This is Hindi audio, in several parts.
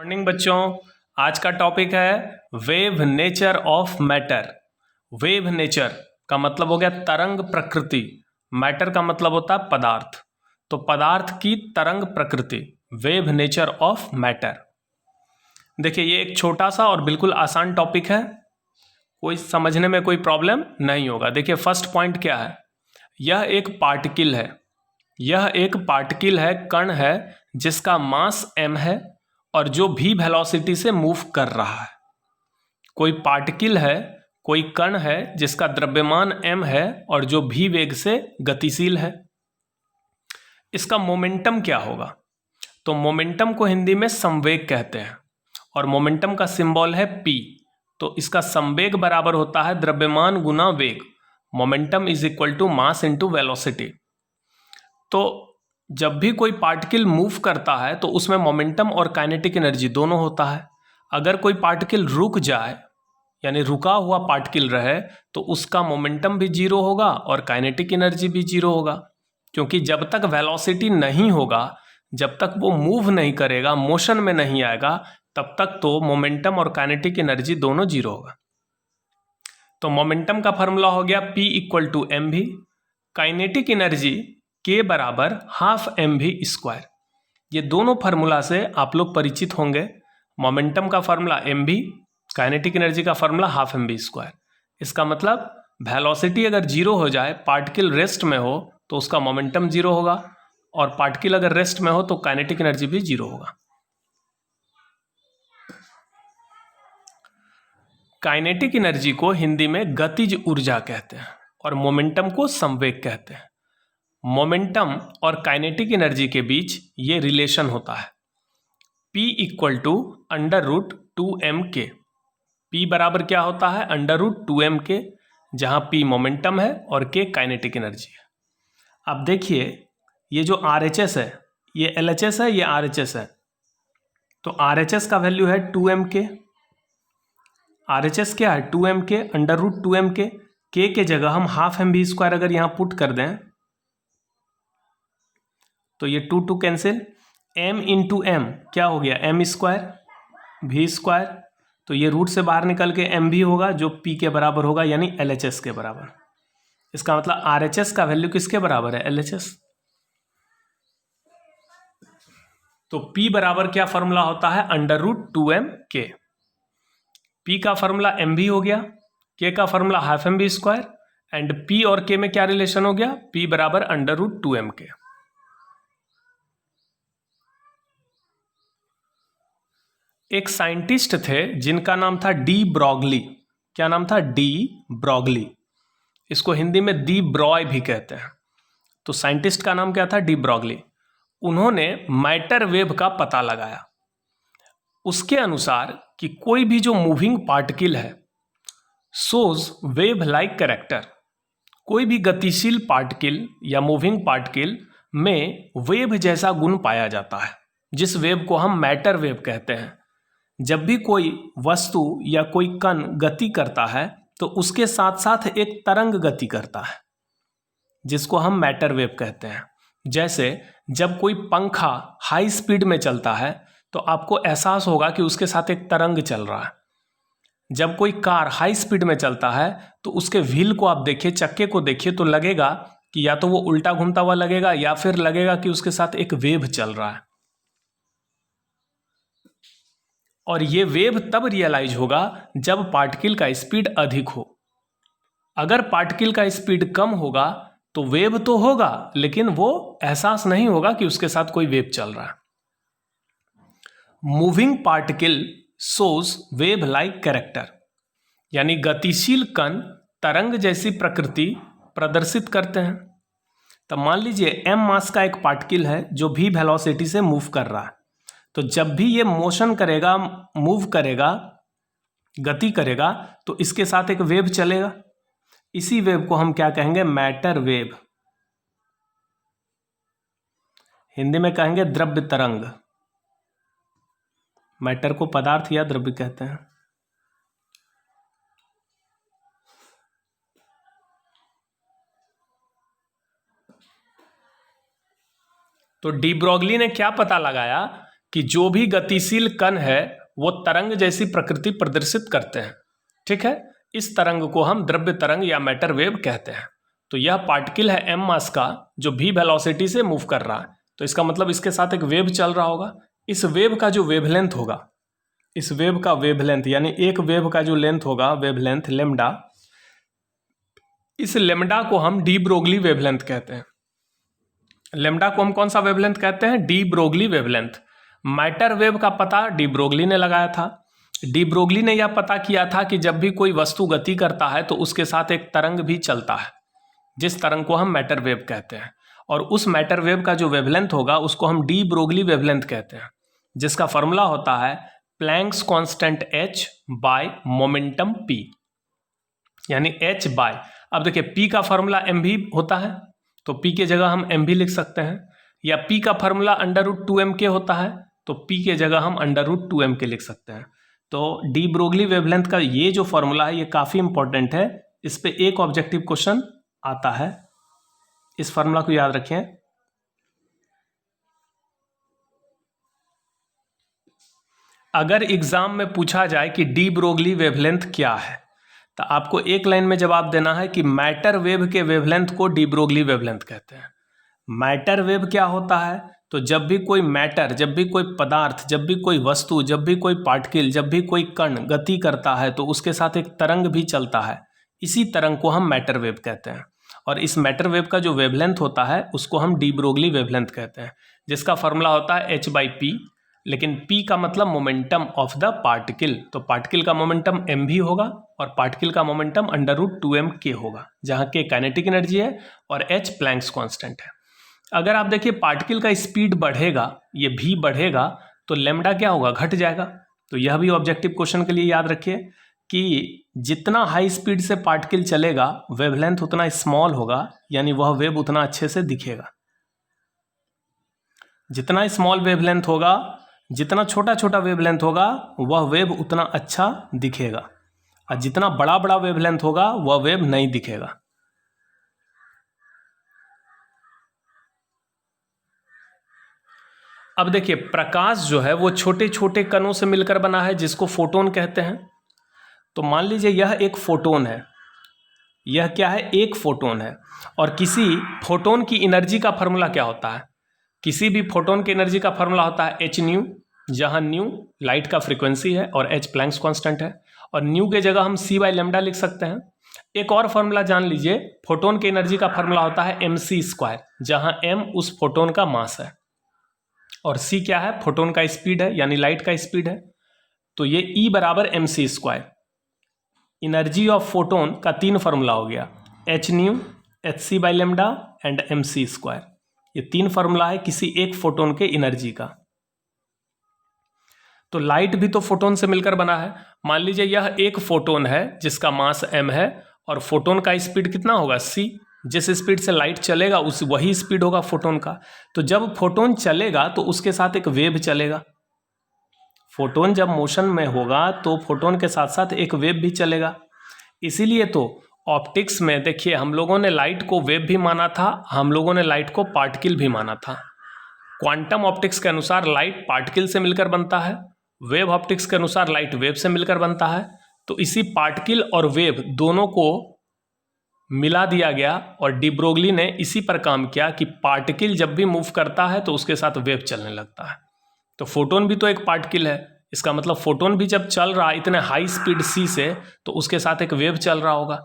मॉर्निंग बच्चों, आज का टॉपिक है wave nature of matter. Wave nature का मतलब हो गया तरंग प्रकृति। मैटर का मतलब होता है पदार्थ। तो पदार्थ की तरंग प्रकृति, वेव नेचर ऑफ मैटर। देखिए, ये एक छोटा सा और बिल्कुल आसान टॉपिक है, कोई समझने में कोई प्रॉब्लम नहीं होगा। देखिए, फर्स्ट पॉइंट क्या है, यह एक पार्टिकल है। यह एक पार्टिकल है, कण है, जिसका मास m है और जो v वेलोसिटी से मूव कर रहा है। कोई पार्टिकल है, कोई कण है जिसका द्रव्यमान m है और जो v वेग से गतिशील है। इसका मोमेंटम क्या होगा? तो मोमेंटम को हिंदी में संवेग कहते हैं और मोमेंटम का सिंबल है p। तो इसका संवेग बराबर होता है द्रव्यमान गुना वेग। Momentum is equal to mass into velocity. तो जब भी कोई पार्टिकल मूव करता है तो उसमें मोमेंटम और काइनेटिक एनर्जी दोनों होता है। अगर कोई पार्टिकल रुक जाए, यानी रुका हुआ पार्टिकल रहे, तो उसका मोमेंटम भी जीरो होगा और काइनेटिक एनर्जी भी जीरो होगा, क्योंकि जब तक वेलोसिटी नहीं होगा, जब तक वो मूव नहीं करेगा, मोशन में नहीं आएगा, तब तक तो मोमेंटम और काइनेटिक एनर्जी दोनों जीरो होगा। तो मोमेंटम का फॉर्मूला हो गया P इक्वल टू एम भी, काइनेटिक एनर्जी K बराबर हाफ एम भी स्क्वायर। ये दोनों फार्मूला से आप लोग परिचित होंगे। मोमेंटम का फार्मूला एम भी, काइनेटिक एनर्जी का फार्मूला हाफ एम भी स्क्वायर। इसका मतलब वेलोसिटी अगर जीरो हो जाए, पार्टिकल रेस्ट में हो, तो उसका मोमेंटम जीरो होगा, और पार्टिकल अगर रेस्ट में हो तो काइनेटिक एनर्जी भी जीरो होगा। काइनेटिक एनर्जी को हिंदी में गतिज ऊर्जा कहते हैं और मोमेंटम को संवेग कहते हैं। मोमेंटम और काइनेटिक एनर्जी के बीच ये रिलेशन होता है, P equal to under root 2m के। P बराबर क्या होता है? अंडर रूट 2m के, जहाँ P मोमेंटम है और K काइनेटिक एनर्जी है। अब देखिए, ये जो RHS है, ये LHS है, ये RHS है। तो RHS का वैल्यू है 2m के। RHS क्या है? 2m के, अंडर रूट 2m के। K के जगह हम हाफ एम भी स्क्वायर अगर यहाँ पुट कर दें तो ये 2 2 कैंसिल, m इंटू एम क्या हो गया? m स्क्वायर भी स्क्वायर। तो ये रूट से बाहर निकल के m भी होगा, जो p के बराबर होगा, यानी LHS के बराबर। इसका मतलब RHS का वैल्यू किसके बराबर है? LHS। तो p बराबर क्या फॉर्मूला होता है? अंडर रूट 2m के। p का फॉर्मूला m भी हो गया, k का फॉर्मूला हाफ एम भी स्क्वायर, एंड p और k में क्या रिलेशन हो गया? p बराबर अंडर रूट 2m के। एक साइंटिस्ट थे जिनका नाम था डी ब्रॉगली। क्या नाम था? De Broglie. इसको हिंदी में दी ब्रॉय भी कहते हैं। तो साइंटिस्ट का नाम क्या था? De Broglie. उन्होंने मैटर वेव का पता लगाया। उसके अनुसार कि कोई भी जो मूविंग पार्टिकल है शोज वेव लाइक कैरेक्टर। कोई भी गतिशील पार्टिकल या मूविंग पार्टिकल में वेव जैसा गुण पाया जाता है, जिस वेव को हम मैटर वेव कहते हैं। जब भी कोई वस्तु या कोई कण गति करता है तो उसके साथ साथ एक तरंग गति करता है, जिसको हम मैटर वेव कहते हैं। जैसे जब कोई पंखा हाई स्पीड में चलता है तो आपको एहसास होगा कि उसके साथ एक तरंग चल रहा है। जब कोई कार हाई स्पीड में चलता है तो उसके व्हील को आप देखिए, चक्के को देखिए, तो लगेगा कि या तो वो उल्टा घूमता हुआ लगेगा या फिर लगेगा कि उसके साथ एक वेव चल रहा है। और ये वेव तब रियलाइज होगा जब पार्टिकल का स्पीड अधिक हो। अगर पार्टिकल का स्पीड कम होगा तो वेव तो होगा, लेकिन वो एहसास नहीं होगा कि उसके साथ कोई वेव चल रहा है। Moving particle shows wave like character, यानी गतिशील कण तरंग जैसी प्रकृति प्रदर्शित करते हैं। तो मान लीजिए m मास का एक पार्टिकल है जो v वेलोसिटी से मूव कर रहा है। तो जब भी ये मोशन करेगा, मूव करेगा, गति करेगा, तो इसके साथ एक वेव चलेगा। इसी वेव को हम क्या कहेंगे? Matter wave. हिंदी में कहेंगे द्रव्य तरंग। मैटर को पदार्थ या द्रव्य कहते हैं। तो डी ब्रॉगली ने क्या पता लगाया कि जो भी गतिशील कण है वो तरंग जैसी प्रकृति प्रदर्शित करते हैं। ठीक है, इस तरंग को हम द्रव्य तरंग या मैटर वेव कहते हैं। तो यह पार्टिकल है m मास का जो v वेलोसिटी से मूव कर रहा है, तो इसका मतलब इसके साथ एक वेव चल रहा होगा। इस वेव का जो वेवलेंथ होगा, इस वेव का वेवलेंथ यानी एक वेव का जो लेंथ होगा वेवलेंथ लेमडा, इस लेमडा को हम डी ब्रोगली वेवलेंथ कहते हैं। लेमडा को हम कौन सा वेवलेंथ कहते हैं? D Broglie wavelength. Matter wave का पता डी ब्रोगली ने लगाया था। डी ब्रोगली ने यह पता किया था कि जब भी कोई वस्तु गति करता है तो उसके साथ एक तरंग भी चलता है, जिस तरंग को हम मैटर वेव कहते हैं। और उस मैटर वेव का जो वेवलेंथ होगा उसको हम डी ब्रोगली वेवलेंथ कहते हैं, जिसका फॉर्मूला होता है Planck's constant h by momentum p, यानी h बाय, अब देखिए p का फॉर्मूला mv होता है तो p के जगह हम mv लिख सकते हैं, या p का फॉर्मूला √2mk होता है तो p के जगह हम √2mk लिख सकते हैं। तो डी ब्रोगली वेवलेंथ का ये जो फॉर्मूला है ये काफ़ी इंपॉर्टेंट है, इस पे एक ऑब्जेक्टिव क्वेश्चन आता है, इस फॉर्मूला को याद रखें। अगर एग्जाम में पूछा जाए कि डी ब्रोगली वेवलेंथ क्या है तो आपको एक लाइन में जवाब देना है कि मैटर वेव के वेवलेंथ को डी ब्रोगली वेवलेंथ कहते हैं। मैटर वेव क्या होता है? तो जब भी कोई मैटर, जब भी कोई पदार्थ, जब भी कोई वस्तु, जब भी कोई पार्टिकल, जब भी कोई कण गति करता है तो उसके साथ एक तरंग भी चलता है, इसी तरंग को हम मैटर वेव कहते हैं। और इस मैटर वेव का जो वेवलेंथ होता है उसको हम डी ब्रोगली वेवलेंथ कहते हैं, जिसका फॉर्मूला होता है h/p, लेकिन p का मतलब मोमेंटम ऑफ द पार्टिकल। तो पार्टिकल का मोमेंटम m भी होगा और पार्टिकल का मोमेंटम √2mk होगा, जहाँ k काइनेटिक एनर्जी है और h प्लैंक्स कांस्टेंट है। अगर आप देखिए पार्टिकल का स्पीड बढ़ेगा, ये v बढ़ेगा तो लेमडा क्या होगा? घट जाएगा। तो यह भी ऑब्जेक्टिव क्वेश्चन के लिए याद रखिए कि जितना हाई स्पीड से पार्टिकल चलेगा वेवलेंथ उतना स्मॉल होगा, यानी वह वेव उतना अच्छे से दिखेगा। जितना स्मॉल वेवलेंथ होगा, जितना छोटा छोटा वेवलेंथ होगा वह वेव उतना अच्छा दिखेगा, और जितना बड़ा बड़ा वेवलेंथ होगा वह वेव नहीं दिखेगा। अब देखिए प्रकाश जो है वो छोटे छोटे कणों से मिलकर बना है जिसको फोटोन कहते हैं। तो मान लीजिए यह एक फोटोन है, यह क्या है? एक फोटोन है। और किसी फोटोन की एनर्जी का फार्मूला क्या होता है? किसी भी फोटोन की एनर्जी का फार्मूला होता है एच न्यू, जहाँ न्यू लाइट का फ्रीक्वेंसी है और एच प्लैंक्स कांस्टेंट है, और न्यू के जगह हम c/λ लिख सकते हैं। एक और फार्मूला जान लीजिए, फोटोन की एनर्जी का फार्मूला होता है mc², जहाँ m उस फोटोन का मास है और c क्या है? फोटोन का स्पीड है, यानी लाइट का स्पीड है। तो ये E = mc²। Energy of photon का 3 फार्मूला हो गया, h new, hc/λ and mc²। ये 3 फार्मूला है किसी एक फोटोन के एनर्जी का। तो लाइट भी तो फोटोन से मिलकर बना है। मान लीजिए यह एक फोटोन है जिसका मास m है और फोटोन का स्पीड कितना होगा? c। जिस स्पीड से लाइट चलेगा उस वही स्पीड होगा फोटोन का। तो जब फोटोन चलेगा तो उसके साथ एक वेव चलेगा। फोटोन जब मोशन में होगा तो फोटोन के साथ साथ एक वेव भी चलेगा। इसीलिए तो ऑप्टिक्स में देखिए हम लोगों ने लाइट को वेव भी माना था, हम लोगों ने लाइट को पार्टिकल भी माना था। क्वांटम ऑप्टिक्स के अनुसार लाइट पार्टिकल से मिलकर बनता है, वेव ऑप्टिक्स के अनुसार लाइट वेव से मिलकर बनता है। तो इसी पार्टिकल और वेव दोनों को मिला दिया गया और डी ब्रोगली ने इसी पर काम किया कि पार्टिकल जब भी मूव करता है तो उसके साथ वेव चलने लगता है। तो फोटोन भी तो एक पार्टिकल है, इसका मतलब फोटोन भी जब चल रहा है इतने हाई स्पीड c से तो उसके साथ एक वेव चल रहा होगा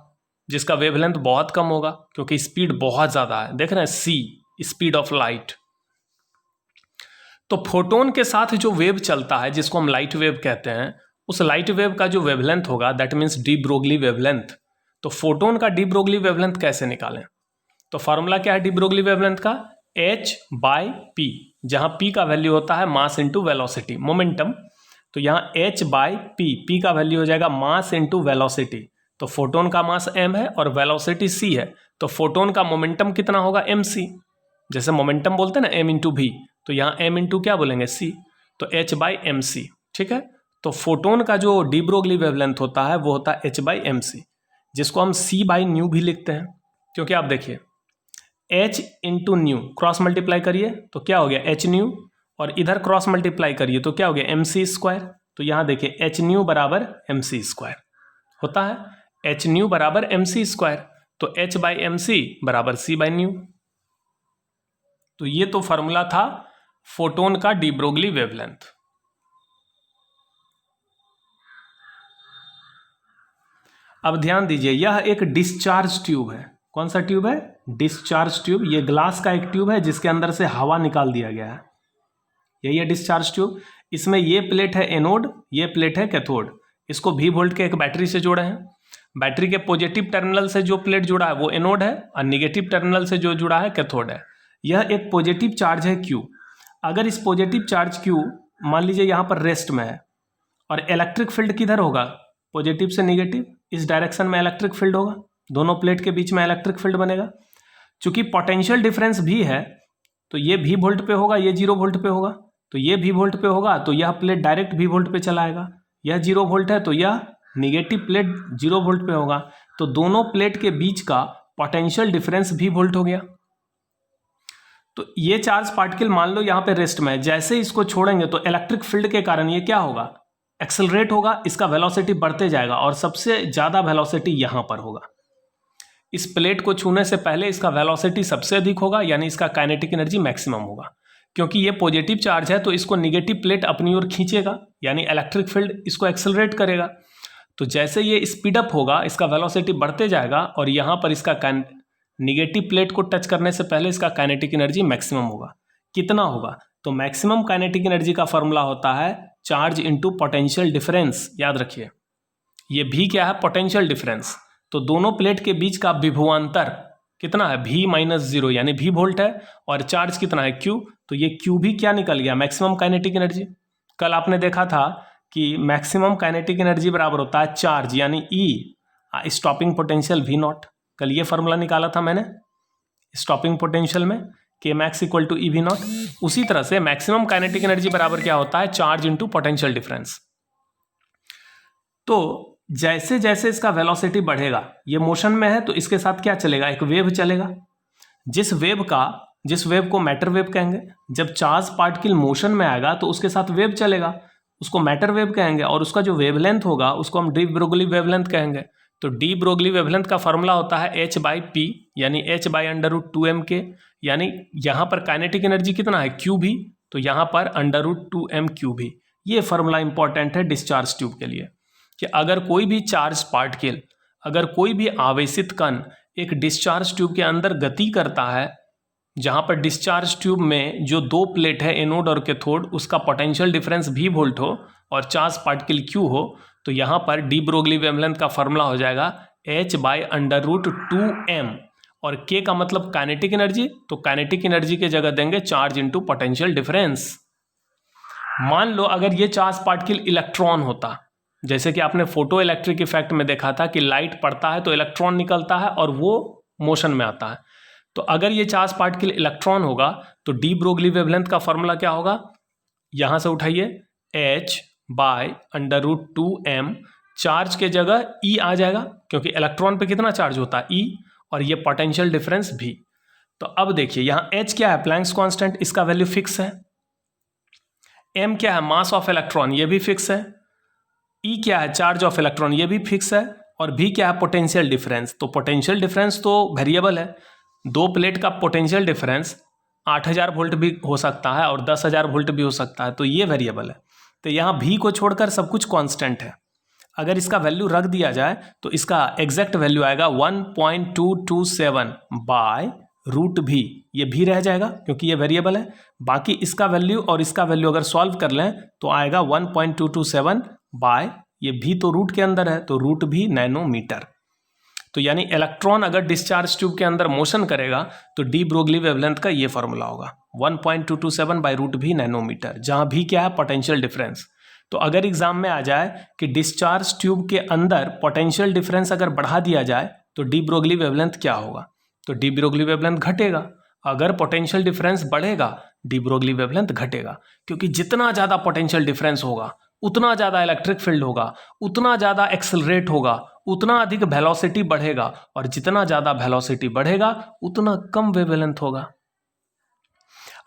जिसका वेवलेंथ बहुत कम होगा क्योंकि स्पीड बहुत ज़्यादा है। देख रहे हैं c, स्पीड ऑफ लाइट। तो फोटोन के साथ जो वेव चलता है जिसको हम लाइट वेव कहते हैं, उस लाइट वेव का जो वेवलेंथ होगा that means D Broglie wavelength. तो फोटोन का डी ब्रोगली वेवलेंथ कैसे निकालें? तो फार्मूला क्या है डी ब्रोगली वेवलेंथ का? h/p, जहाँ p का वैल्यू होता है मास इंटू वेलोसिटी, मोमेंटम। तो यहाँ h/p, p का वैल्यू हो जाएगा मास इंटू वेलोसिटी। तो फोटोन का मास m है और वेलोसिटी c है, तो फोटोन का मोमेंटम कितना होगा? mc। जैसे मोमेंटम बोलते हैं ना m इंटू v, तो यहाँ m इंटू क्या बोलेंगे? c। तो h/mc। ठीक है, तो फोटोन का जो डी ब्रोगली वेवलेंथ होता है वो होता है h/mc, जिसको हम c/ν भी लिखते हैं। क्योंकि आप देखिए h into new cross multiply करिए तो क्या हो गया? h न्यू, और इधर क्रॉस मल्टीप्लाई करिए तो क्या हो गया mc²। तो यहाँ देखिए एच न्यू बराबर mc² होता है, एच न्यू बराबर mc², तो h बाई mc बराबर c बाई न्यू। तो ये तो फॉर्मूला था फोटोन का डी ब्रोगली वेवलेंथ। अब ध्यान दीजिए, यह एक डिस्चार्ज ट्यूब है। कौन सा ट्यूब है? Discharge tube. ये ग्लास का एक ट्यूब है जिसके अंदर से हवा निकाल दिया गया है, यही है डिस्चार्ज ट्यूब। इसमें ये प्लेट है एनोड, ये प्लेट है कैथोड। इसको V वोल्ट के एक बैटरी से जोड़े हैं। बैटरी के पॉजिटिव टर्मिनल से जो प्लेट जुड़ा है वो एनोड है और निगेटिव टर्मिनल से जो जुड़ा है कैथोड है। यह एक पॉजिटिव चार्ज है Q। अगर इस पॉजिटिव चार्ज Q मान लीजिए यहाँ पर रेस्ट में है और इलेक्ट्रिक फील्ड किधर होगा? पॉजिटिव से निगेटिव, इस डायरेक्शन में इलेक्ट्रिक फील्ड होगा, दोनों प्लेट के बीच में इलेक्ट्रिक फील्ड बनेगा। चूंकि पोटेंशियल डिफरेंस भी है तो ये V वोल्ट पे होगा, ये 0 वोल्ट पे होगा। तो ये V वोल्ट पे होगा तो यह प्लेट डायरेक्ट V वोल्ट पे चला आएगा। यह 0 वोल्ट है तो यह निगेटिव प्लेट 0 वोल्ट पे होगा। तो दोनों प्लेट के बीच का पोटेंशियल डिफरेंस V वोल्ट हो गया। तो ये चार्ज पार्टिकल मान लो यहाँ पे रेस्ट में है, जैसे इसको छोड़ेंगे तो इलेक्ट्रिक फील्ड के कारण ये क्या होगा? एक्सेलरेट होगा, इसका वेलोसिटी बढ़ते जाएगा और सबसे ज़्यादा वेलोसिटी यहाँ पर होगा। इस प्लेट को छूने से पहले इसका वेलोसिटी सबसे अधिक होगा, यानी इसका काइनेटिक एनर्जी मैक्सिमम होगा। क्योंकि ये पॉजिटिव चार्ज है तो इसको निगेटिव प्लेट अपनी ओर खींचेगा, यानी इलेक्ट्रिक फील्ड इसको एक्सेलरेट करेगा। तो जैसे ये स्पीड अप होगा इसका वेलोसिटी बढ़ते जाएगा और यहाँ पर इसका निगेटिव प्लेट को टच करने से पहले इसका काइनेटिक एनर्जी मैक्सिमम होगा। कितना होगा? तो मैक्सिमम काइनेटिक एनर्जी का फॉर्मूला होता है चार्ज इनटू पोटेंशियल डिफरेंस। याद रखिए, ये भी क्या है? Potential difference. तो दोनों प्लेट के बीच का विभवांतर कितना है? V-0 यानी V वोल्ट है और चार्ज कितना है? Q। तो ये Q भी क्या निकल गया? Maximum kinetic energy. कल आपने देखा था कि मैक्सिमम काइनेटिक एनर्जी बराबर होता है चार्ज यानी E स्टॉपिंग पोटेंशियल V0। कल ये फॉर्मूला निकाला था मैंने स्टॉपिंग पोटेंशियल में, K max equal to EV0। उसी तरह से मैक्सिमम काइनेटिक एनर्जी बराबर क्या होता है? Charge into potential difference. तो जैसे जैसे इसका वेलोसिटी बढ़ेगा, ये मोशन में है तो इसके साथ क्या चलेगा? एक वेव चलेगा। जिस वेव को मैटर वेव कहेंगे। जब चार्ज पार्टिकल मोशन में आएगा तो उसके साथ वेव चलेगा, उसको मैटर वेव कहेंगे। और उसका जो वेवलेंथ होगा उसको हम डी ब्रोगली वेवलेंथ कहेंगे। तो डी ब्रोगली वेवलेंथ का फॉर्मूला होता है h/p यानी h/√2m के। यानी यहाँ पर काइनेटिक एनर्जी कितना है? Q भी, तो यहाँ पर √2m3 भी। ये फॉर्मूला इंपॉर्टेंट है डिस्चार्ज ट्यूब के लिए कि अगर कोई भी चार्ज पार्टिकल, अगर कोई भी आवेशित कण एक डिस्चार्ज ट्यूब के अंदर गति करता है, जहाँ पर डिस्चार्ज ट्यूब में जो दो प्लेट है एनोड और कैथोड, उसका पोटेंशियल डिफरेंस V वोल्ट हो और चार्ज पार्टिकल Q हो, तो यहाँ पर डी ब्रोगली वेवलेंथ का फॉर्मूला हो जाएगा h/√2m। और K का मतलब काइनेटिक एनर्जी, तो काइनेटिक एनर्जी के जगह देंगे चार्ज इंटू पोटेंशियल डिफरेंस। मान लो अगर ये चार्ज पार्टिकल इलेक्ट्रॉन होता, जैसे कि आपने फोटो इलेक्ट्रिक इफेक्ट में देखा था कि लाइट पड़ता है तो इलेक्ट्रॉन निकलता है और वो मोशन में आता है। तो अगर ये चार्ज पार्टिकल इलेक्ट्रॉन होगा तो डी ब्रोगली वेवलेंथ का फॉर्मूला क्या होगा? यहाँ से उठाइए h/√2m, चार्ज के जगह E आ जाएगा क्योंकि इलेक्ट्रॉन पे कितना चार्ज होता है? E, और ये पोटेंशियल डिफरेंस V। तो अब देखिए यहाँ H क्या है? प्लैंक्स कांस्टेंट, इसका वैल्यू फिक्स है। M क्या है? मास ऑफ इलेक्ट्रॉन, ये भी फिक्स है। E क्या है? चार्ज ऑफ इलेक्ट्रॉन, ये भी फिक्स है। और V क्या है? Potential difference. तो पोटेंशियल डिफरेंस तो वेरिएबल है। दो प्लेट का पोटेंशियल डिफरेंस 8000 वोल्ट भी हो सकता है और 10,000 वोल्ट भी हो सकता है, तो ये वेरिएबल है। तो यहाँ V को छोड़कर सब कुछ कांस्टेंट है। अगर इसका वैल्यू रख दिया जाए तो इसका एग्जैक्ट वैल्यू आएगा 1.227/√V। ये भी रह जाएगा क्योंकि ये वेरिएबल है। बाकी इसका वैल्यू और इसका वैल्यू अगर सॉल्व कर लें तो आएगा 1.227 ये भी तो रूट के अंदर है तो √V नैनोमीटर। तो यानी इलेक्ट्रॉन अगर डिस्चार्ज ट्यूब के अंदर मोशन करेगा तो डी ब्रोगली वेवलेंथ का ये फॉर्मूला होगा 1.227/√V नैनोमीटर, जहाँ भी क्या है? Potential difference. तो अगर एग्जाम में आ जाए कि डिस्चार्ज ट्यूब के अंदर पोटेंशियल डिफरेंस अगर बढ़ा दिया जाए तो डी ब्रोगली वेवलेंथ क्या होगा? तो डी ब्रोगली वेवलेंथ घटेगा। अगर पोटेंशियल डिफरेंस बढ़ेगा डी ब्रोगली वेवलेंथ घटेगा, क्योंकि जितना ज़्यादा पोटेंशियल डिफरेंस होगा उतना ज़्यादा इलेक्ट्रिक फील्ड होगा, उतना ज़्यादा एक्सेलरेट होगा, उतना अधिक वेलोसिटी बढ़ेगा, और जितना ज़्यादा वेलोसिटी बढ़ेगा उतना कम वेवलेंथ होगा।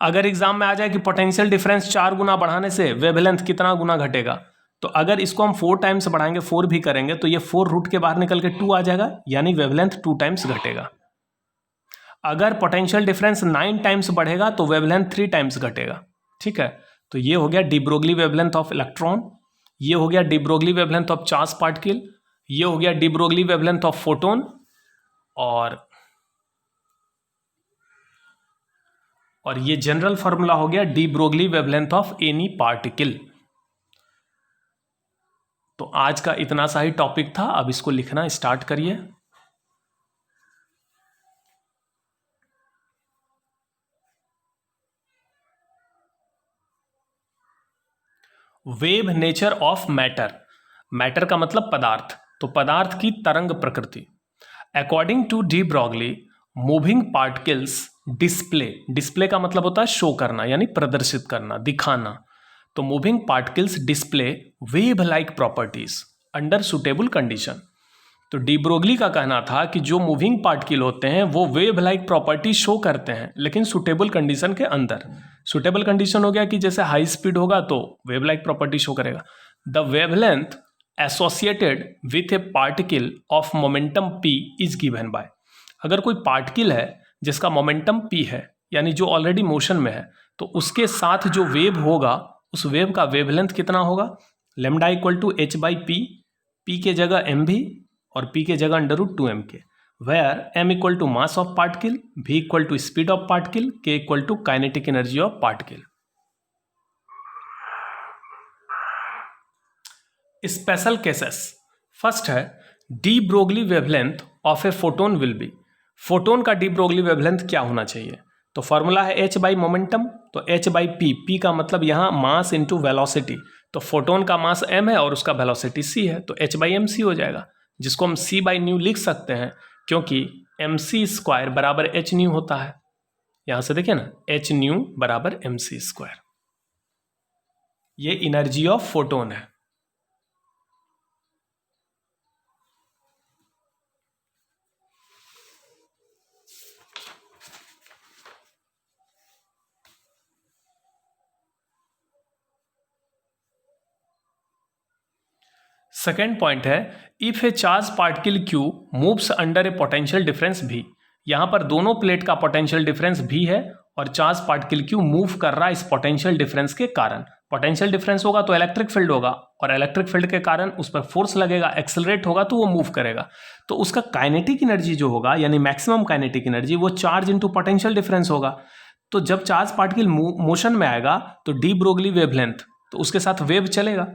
अगर एग्जाम में आ जाए कि पोटेंशियल डिफरेंस 4 गुना बढ़ाने से वेवलेंथ कितना गुना घटेगा, तो अगर इसको हम 4 टाइम्स बढ़ाएंगे, 4 भी करेंगे, तो ये 4 रूट के बाहर निकल के 2 आ जाएगा, यानी वेवलेंथ 2 टाइम्स घटेगा। अगर पोटेंशियल डिफरेंस 9 टाइम्स बढ़ेगा तो वेवलेंथ 3 टाइम्स घटेगा। ठीक है, तो ये हो गया D Broglie wavelength of electron, ये हो गया D Broglie wavelength of charge particle, ये हो गया D Broglie wavelength of photon, और ये जनरल फॉर्मूला हो गया D Broglie wavelength of any particle. तो आज का इतना सा ही टॉपिक था, अब इसको लिखना स्टार्ट करिए। Wave nature of matter, matter का मतलब पदार्थ, तो पदार्थ की तरंग प्रकृति। According to de Broglie, moving particles display, display का मतलब होता है शो करना, यानी प्रदर्शित करना, दिखाना। तो moving particles display wave like properties under suitable condition. तो डी ब्रोगली का कहना था कि जो मूविंग पार्टिकल होते हैं वो वेव लाइक प्रॉपर्टी शो करते हैं, लेकिन सुटेबल कंडीशन के अंदर। सुटेबल कंडीशन हो गया कि जैसे हाई स्पीड होगा तो वेव लाइक प्रॉपर्टी शो करेगा। The wavelength associated with A particle of momentum p is given by, अगर कोई पार्टिकल है जिसका मोमेंटम p है, यानी जो ऑलरेडी मोशन में है, तो उसके साथ जो वेव होगा उस वेव का वेवलेंथ कितना होगा, lambda equal to h by P, p के जगह m भी और p के जगह √2m के, where m equal to mass of particle, v equal to speed of particle, k equal to kinetic energy of particle. Special cases, first है de Broglie wavelength of a photon will be, photon का डी ब्रोगली वेवलेंथ क्या होना चाहिए, तो फॉर्मूला है h बाई मोमेंटम, तो h बाई पी, p का मतलब यहाँ मास इंटू वेलोसिटी, तो फोटोन का मास m है और उसका वेलोसिटी c है, तो h बाई mc हो जाएगा, जिसको हम c बाई न्यू लिख सकते हैं, क्योंकि mc स्क्वायर बराबर h न्यू होता है। यहाँ से देखिए ना, h न्यू बराबर mc स्क्वायर, ये एनर्जी ऑफ फोटोन है। सेकेंड पॉइंट है, if A charge particle Q moves under A potential difference V, यहां पर दोनों प्लेट का पोटेंशियल डिफरेंस V है और चार्ज पार्टिकल Q मूव कर रहा है इस पोटेंशियल डिफरेंस के कारण। पोटेंशियल डिफरेंस होगा तो इलेक्ट्रिक फील्ड होगा, और इलेक्ट्रिक फील्ड के कारण उस पर फोर्स लगेगा, एक्सेलरेट होगा तो वो मूव करेगा, तो उसका काइनेटिक एनर्जी जो होगा, यानी मैक्सिमम काइनेटिक एनर्जी, वो चार्ज इंटू पोटेंशियल डिफरेंस होगा। तो जब चार्ज पार्टिकल मोशन में आएगा तो डी ब्रोगली वेवलेंथ, तो उसके साथ वेव चलेगा,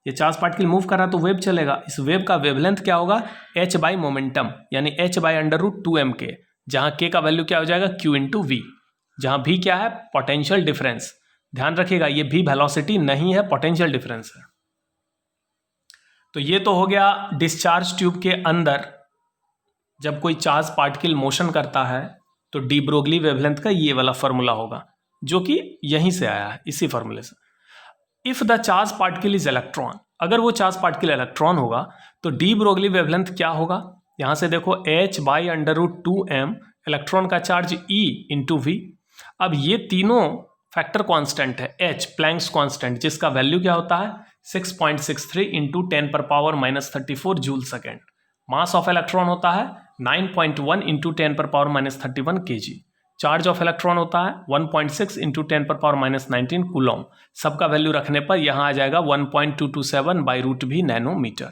ये चार्ज पार्टिकल मूव कर रहा है तो वेव चलेगा, इस वेव का वेवलेंथ क्या होगा, h बाई मोमेंटम, यानी h बाई √2m के, जहाँ k का वैल्यू क्या हो जाएगा, q इंटू वी, जहाँ v क्या है, पोटेंशियल डिफरेंस। ध्यान रखिएगा ये v वेलोसिटी नहीं है, पोटेंशियल डिफरेंस है। तो ये तो हो गया डिस्चार्ज ट्यूब के अंदर जब कोई चार्ज पार्टिकल मोशन करता है तो डी ब्रोगली वेवलेंथ का ये वाला फॉर्मूला होगा, जो कि यहीं से आया है, इसी फॉर्मूले से। If the charge particle is electron, अगर वो चार्ज पार्टिकल इलेक्ट्रॉन होगा तो डी ब्रोगली वेवलेंथ क्या होगा, यहां से देखो h बाई √2m, इलेक्ट्रॉन का चार्ज e इंटू वी। अब ये तीनों फैक्टर कांस्टेंट है, h प्लैंक्स कांस्टेंट, जिसका वैल्यू क्या होता है 6.63 into 10⁻⁻34 joule second. Mass of electron होता है 9.1 into 10⁻31 kg। Charge of electron होता है 1.6 इंटू 10⁻19 कूलॉम। सबका वैल्यू रखने पर यहाँ आ जाएगा 1.227 बाई √v नैनोमीटर,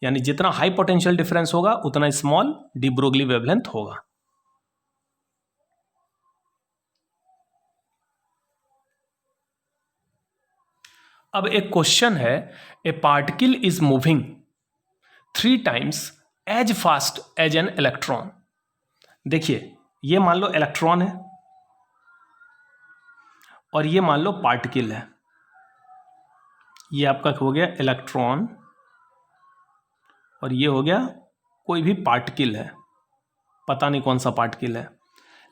यानी जितना हाई पोटेंशियल डिफरेंस होगा उतना स्मॉल डी ब्रोगली वेवलेंथ होगा। अब एक क्वेश्चन है, a particle is moving 3 times as fast as an electron. देखिए ये मान लो इलेक्ट्रॉन है और ये मान लो पार्टिकल है, ये आपका हो गया इलेक्ट्रॉन और ये हो गया कोई भी पार्टिकल है, पता नहीं कौन सा पार्टिकल है,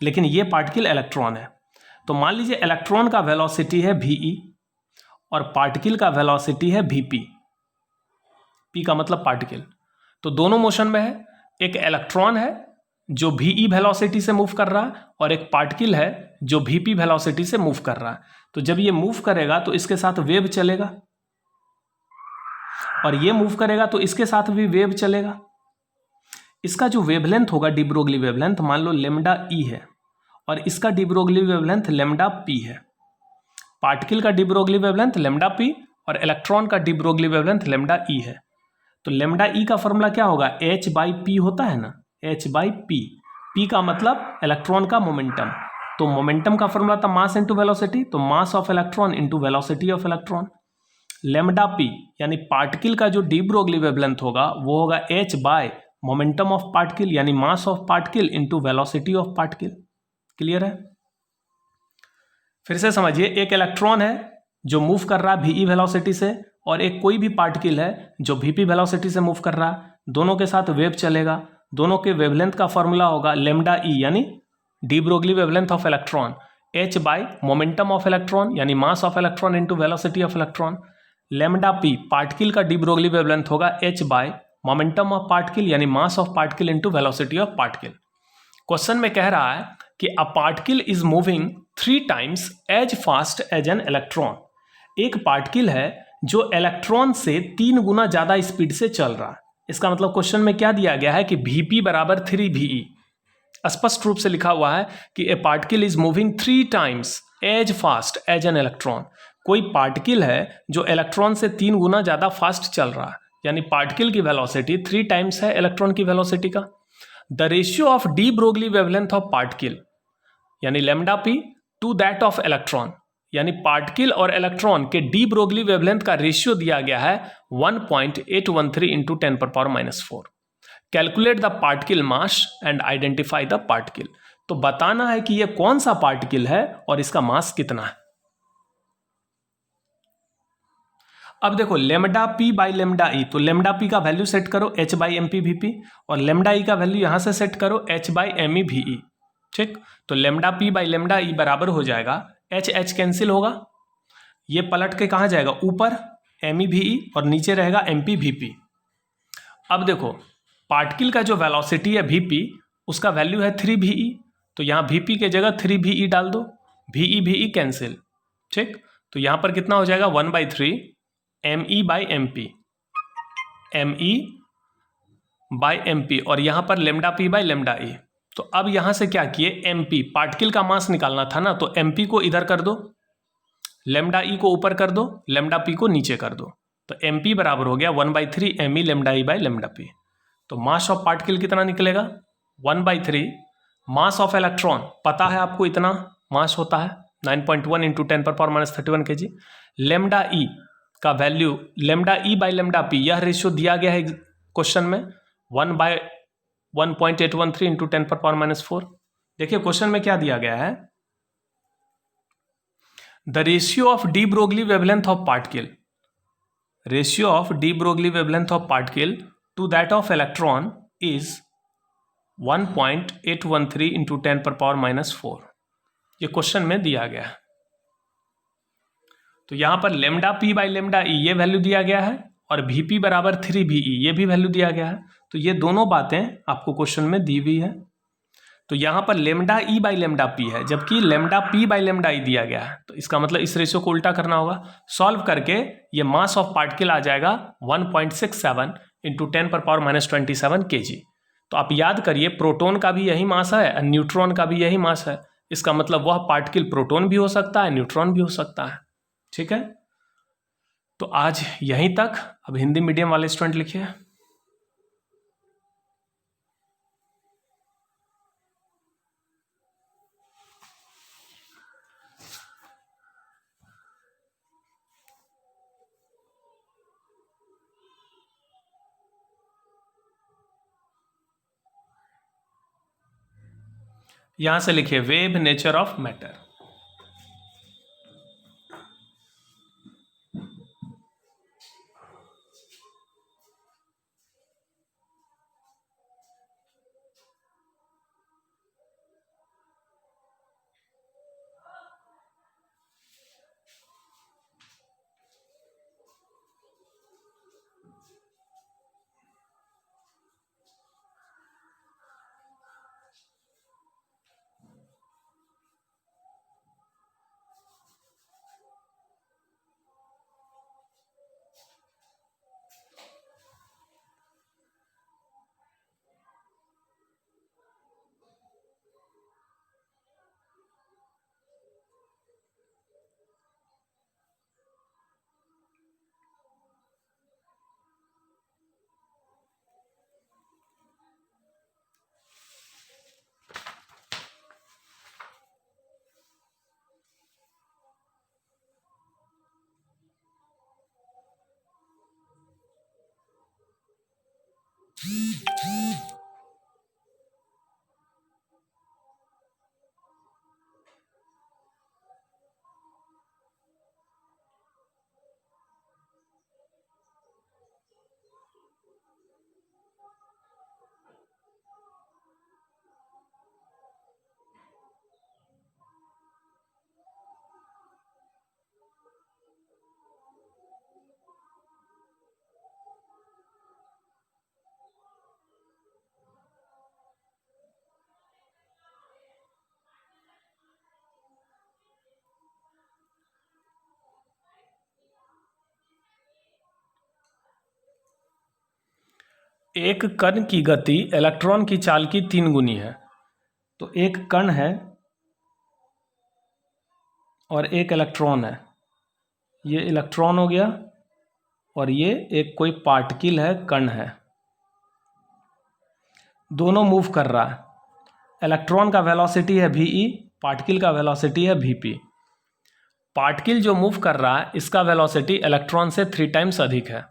लेकिन ये पार्टिकल इलेक्ट्रॉन है। तो मान लीजिए इलेक्ट्रॉन का वेलोसिटी है ve और पार्टिकल का वेलोसिटी है vp, p का मतलब पार्टिकल। तो दोनों मोशन में है, एक इलेक्ट्रॉन है जो वी वेलोसिटी से मूव कर रहा है और एक पार्टिकल है जो वीपी वेलोसिटी से मूव कर रहा है। तो जब ये मूव करेगा तो इसके साथ वेव चलेगा और ये मूव करेगा तो इसके साथ भी वेव चलेगा। इसका जो वेवलेंथ होगा डी ब्रोगली वेवलेंथ मान लो लेमडा ई है और इसका D Broglie wavelength lambda P है। पार्टिकल का de Broglie wavelength lambda P और इलेक्ट्रॉन का डी ब्रोगली वेवलेंथ लेमडा ई है। तो लेमडा ई का फॉर्मूला क्या होगा, एच बाई पी होता है ना, एच बाई पी। पी का मतलब इलेक्ट्रॉन का मोमेंटम, तो मोमेंटम का फॉर्मूला था मास इंटू वेलोसिटी, तो mass of electron into velocity of electron. Lambda P यानी पार्टिकल का जो डी ब्रोगली वेवलेंथ होगा वो होगा H by momentum of particle यानी mass of particle into velocity of particle. Clear है? फिर से समझिए, एक इलेक्ट्रॉन है जो मूव कर रहा है वी वेलोसिटी से और एक कोई भी पार्टिकल है जो वीपी वेलोसिटी से मूव कर रहा है। दोनों के साथ वेव चलेगा, दोनों के वेवलेंथ का फॉर्मूला होगा लेमडा ई यानी de Broglie wavelength of electron, h by momentum of electron यानी mass of electron into velocity of electron. Lambda p particle का डी ब्रोगली वेवलेंथ होगा H by momentum of particle यानी mass of particle into velocity of particle. Question में कह रहा है कि a particle is moving 3 times as fast as an electron. एक पार्टिकल है जो इलेक्ट्रॉन से 3 गुना ज्यादा स्पीड से चल रहा है। इसका मतलब क्वेश्चन में क्या दिया गया है कि Vp बराबर 3VE। स्पष्ट रूप से लिखा हुआ है कि a particle is moving 3 times as fast as an electron. कोई पार्टिकल है जो इलेक्ट्रॉन से 3 गुना ज्यादा फास्ट चल रहा है, यानी पार्टिकल की वेलोसिटी 3 times है इलेक्ट्रॉन की वेलोसिटी का। The ratio of de Broglie wavelength of particle यानी lambda p to that of electron, यानी पार्टिकल और इलेक्ट्रॉन के डी ब्रोगली वेवलेंथ का रेशियो दिया गया है 1.813 into 10⁻⁻⁴। Calculate the particle mass and identify the particle. तो बताना है कि यह कौन सा पार्टिकल है और इसका मास कितना है। अब देखो lambda p by lambda e, तो लेमडा पी का वैल्यू सेट करो h by m p v p और लेमडा ई का वैल्यू यहां से सेट करो h by m e v e. ठीक, तो lambda p by lambda e बराबर हो जाएगा, एच एच कैंसिल होगा, ये पलट के कहाँ जाएगा ऊपर एम ई वी ई और नीचे रहेगा एम पी वी पी। अब देखो पार्टिकल का जो वेलोसिटी है वी पी उसका वैल्यू है 3VE, तो यहाँ वी पी के जगह 3VE डाल दो, VE कैंसिल। ठीक, तो यहाँ पर कितना हो जाएगा 1/3 ME by m p, ME by m p और यहाँ पर lambda p by lambda e. तो अब यहाँ से क्या किए, एम पी पार्टिकल का मास निकालना था ना, तो एम पी को इधर कर दो, लेमडा ई को ऊपर कर दो, लेमडा पी को नीचे कर दो, तो एम पी बराबर हो गया 1/3 ME lambda E by lambda P. तो मास ऑफ पार्टिकल कितना निकलेगा 1/3 मास ऑफ इलेक्ट्रॉन, पता है आपको इतना मास होता है 9.1 इंटू 10⁻31 kg। लेमडा ई का value lambda E by lambda P, यह रेशियो दिया गया है क्वेश्चन में 1/1.813 इंटू 10⁻⁻⁴। देखिए क्वेश्चन में क्या दिया गया है, the ratio of de Broglie wavelength of particle, ratio of de Broglie wavelength of particle to that of electron is 1.813 into 10⁻⁻⁴। ये क्वेश्चन में दिया गया है। तो यहां पर लेमडा पी बाई लेमडा ई ये वैल्यू दिया गया है और Vp बराबर 3VE ये भी वैल्यू दिया गया है। तो ये दोनों बातें आपको क्वेश्चन में दी हुई है। तो यहां पर lambda E by lambda P है जबकि लेमडा पी बाई लेमडा ई दिया गया है, तो इसका मतलब इस रेशियो को उल्टा करना होगा। सॉल्व करके ये मास ऑफ पार्टिकल आ जाएगा 1.67 इंटू 10⁻⁻27 kg। तो आप याद करिए प्रोटॉन का भी यही मास है, न्यूट्रॉन का भी यही मास है। इसका मतलब वह पार्टिकल प्रोटॉन भी हो सकता है, न्यूट्रॉन भी हो सकता है। ठीक है, तो आज यहीं तक। अब हिंदी मीडियम वाले स्टूडेंट लिखिए। यहां से लिखिए वेव नेचर ऑफ मैटर। एक कण की गति इलेक्ट्रॉन की चाल की 3 गुनी है। तो एक कण है और एक इलेक्ट्रॉन है, ये इलेक्ट्रॉन हो गया और ये एक कोई पार्टिकल है, कण है, दोनों मूव कर रहा है। इलेक्ट्रॉन का वेलोसिटी है वी, पार्टिकल का वेलोसिटी है वीपी। पार्टिकल जो मूव कर रहा है इसका वेलोसिटी इलेक्ट्रॉन से 3 टाइम्स अधिक है,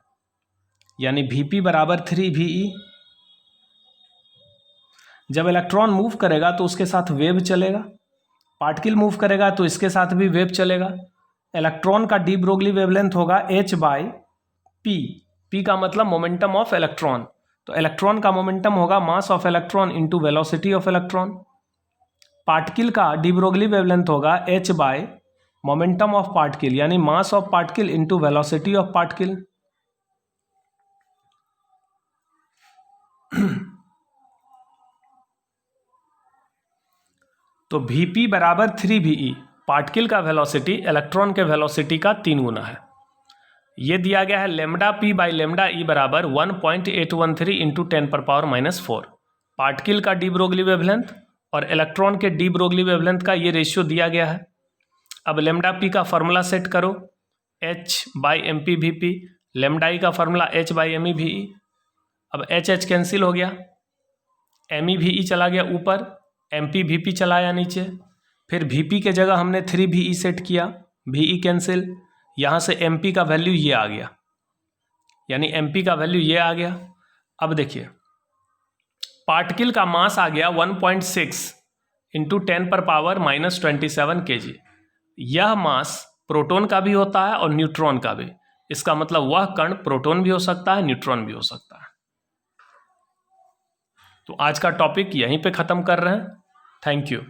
यानी वीपी बराबर 3 वी। जब इलेक्ट्रॉन मूव करेगा तो उसके साथ वेव चलेगा, पार्टिकल मूव करेगा तो इसके साथ भी वेव चलेगा। इलेक्ट्रॉन का डी ब्रोगली वेवलेंथ होगा h/p। p का मतलब मोमेंटम ऑफ इलेक्ट्रॉन, तो इलेक्ट्रॉन का मोमेंटम होगा mass of electron into velocity of electron. Particle का डी ब्रोगली वेवलेंथ होगा h by momentum of particle, यानी mass of particle into velocity of particle. तो Vp बराबर 3 VE, पार्टिकल का वेलोसिटी इलेक्ट्रॉन के वेलोसिटी का 3 गुना है। ये दिया गया है lambda p by lambda e बराबर 1.813 इंटू 10⁻⁻⁴। पार्टिकल का डी ब्रोगली वेवलेंथ और इलेक्ट्रॉन के डी ब्रोगली वेवलेंथ का ये रेशियो दिया गया है। अब लेमडा पी का फॉर्मूला सेट करो, h/mp Vp, लेमडा ई का फॉर्मूला h/me Ve। अब h कैंसिल हो गया, me Ve चला गया ऊपर, mp Vp चला आया नीचे, फिर Vp के जगह हमने 3 VE सेट किया, Ve कैंसिल, यहाँ से mp का वैल्यू ये आ गया, यानी mp का वैल्यू ये आ गया। अब देखिए पार्टिकल का मास आ गया 1.6 इंटू 10⁻⁻27 kg। यह मास प्रोटॉन का भी होता है और न्यूट्रॉन का भी, इसका मतलब वह कण प्रोटॉन भी हो सकता है, न्यूट्रॉन भी हो सकता है। तो आज का टॉपिक यहीं पे ख़त्म कर रहे हैं। Thank you.